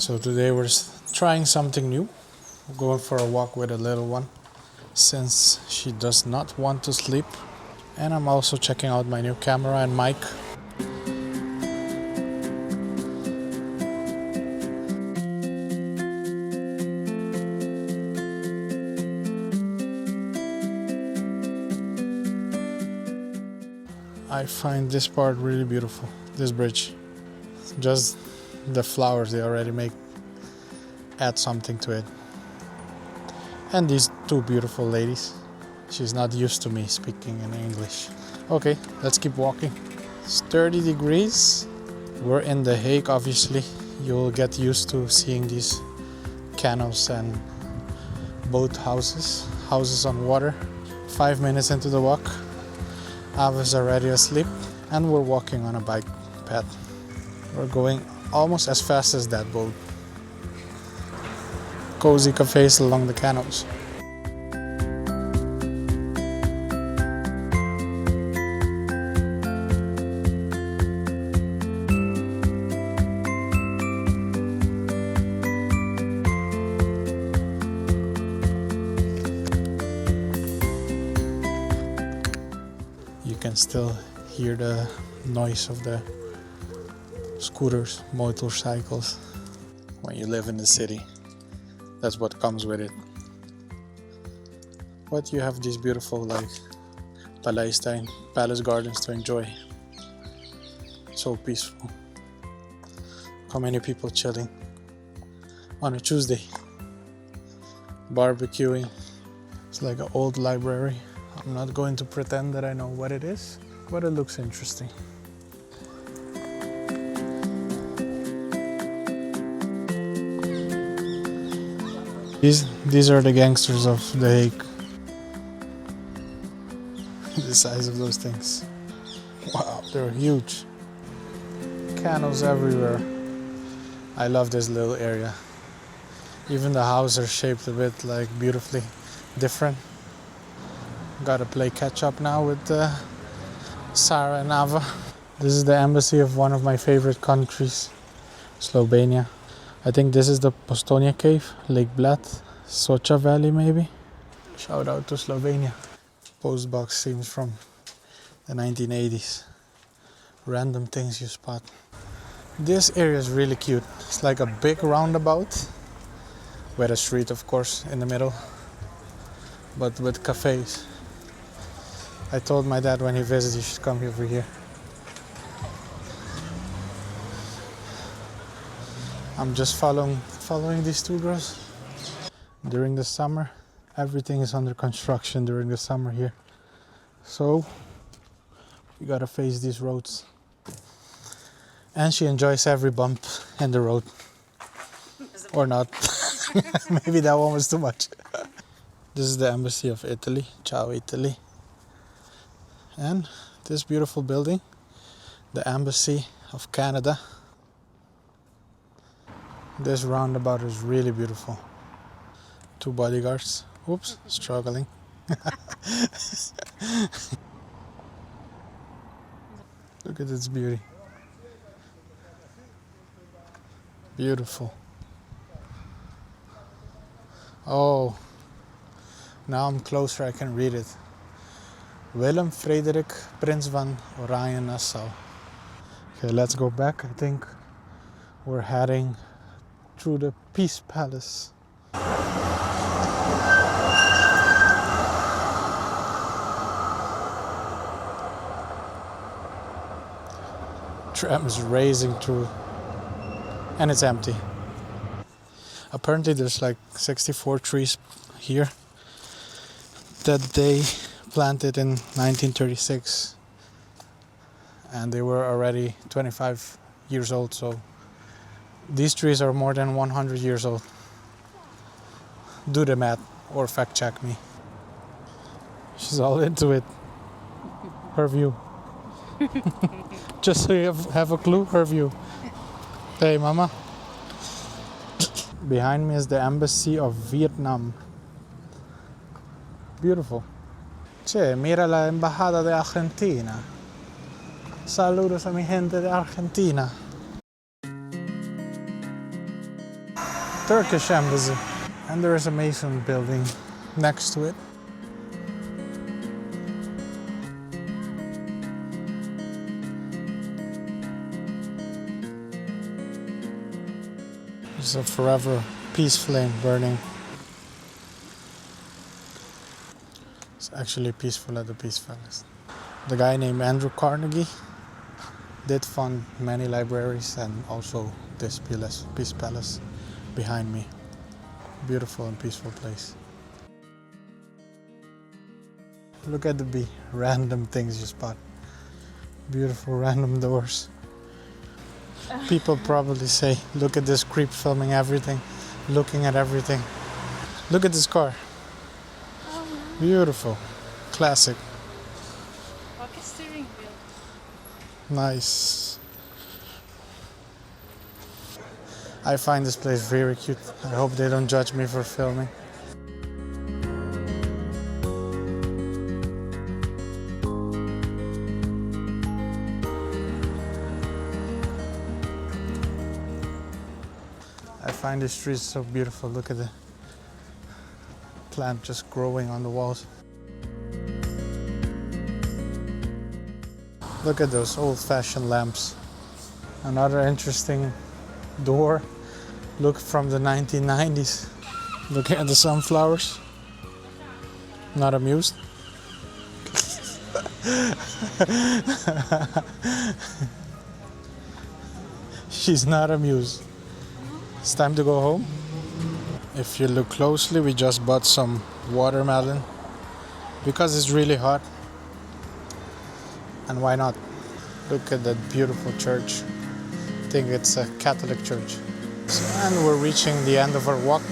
So today we're trying something new. We're going for a walk with a little one since she does not want to sleep. And I'm also checking out my new camera and mic. I find this part really beautiful, this bridge. Just the flowers they already add something to it. And these two beautiful ladies. She's not used to me speaking in English. Okay, let's keep walking. It's 30 degrees. We're in The Hague, obviously. You'll get used to seeing these canals and boat houses on water. 5 minutes into the walk, Ava's already asleep and we're walking on a bike path. We're going almost as fast as that boat. Cozy cafes along the canals. You can still hear the noise of the scooters, motorcycles. When you live in the city, that's what comes with it. But you have these beautiful Paleis gardens to enjoy. So peaceful. How many people chilling on a Tuesday, barbecuing. It's like an old library. I'm not going to pretend that I know what it is, but it looks interesting. These are the gangsters of The Hague. The size of those things. Wow, they're huge. Canals everywhere. I love this little area. Even the houses are shaped a bit beautifully different. Gotta play catch up now with Sarah and Ava. This is the embassy of one of my favorite countries, Slovenia. I think this is the Postonia Cave, Lake Blat, Socha Valley maybe. Shout out to Slovenia. Postbox seems from the 1980s. Random things you spot. This area is really cute. It's like a big roundabout with a street, of course, in the middle, but with cafes. I told my dad when he visits he should come over here. I'm just following these two girls. During the summer, everything is under construction during the summer here. So we gotta face these roads. And she enjoys every bump in the road. Or not. Maybe that one was too much. This is the embassy of Italy. Ciao, Italy. And this beautiful building, the embassy of Canada. This roundabout is really beautiful. Two bodyguards. Oops, struggling. Look at its beauty. Beautiful. Oh, now I'm closer, I can read it. Willem Frederik, Prins van Oranje-Nassau. Okay, let's go back. I think we're heading through the Peace Palace. Tram is racing through and it's empty. Apparently there's 64 trees here that they planted in 1936 and they were already 25 years old, so these trees are more than 100 years old. Do the math or fact check me. She's all into it. Her view. Just so you have a clue, her view. Hey mama. Behind me is the embassy of Vietnam. Beautiful. Che, mira la embajada de Argentina. Saludos a mi gente de Argentina. Turkish embassy. And there is a Mason building next to it. There's a forever peace flame burning. It's actually peaceful at the Peace Palace. The guy named Andrew Carnegie did fund many libraries and also this Peace Palace behind me. Beautiful and peaceful place. Look at the random things you spot. Beautiful random doors. People probably say, look at this creep filming everything, looking at everything. Look at this car. Oh, nice. Beautiful. Classic. Pocket steering wheel. Nice. I find this place very cute. I hope they don't judge me for filming. I find the streets so beautiful. Look at the plant just growing on the walls. Look at those old-fashioned lamps. Another interesting door. Look from the 1990s. Looking at the sunflowers. Not amused? She's not amused. It's time to go home. If you look closely, we just bought some watermelon because it's really hot. And why not? Look at that beautiful church. I think it's a Catholic church. And we're reaching the end of our walk.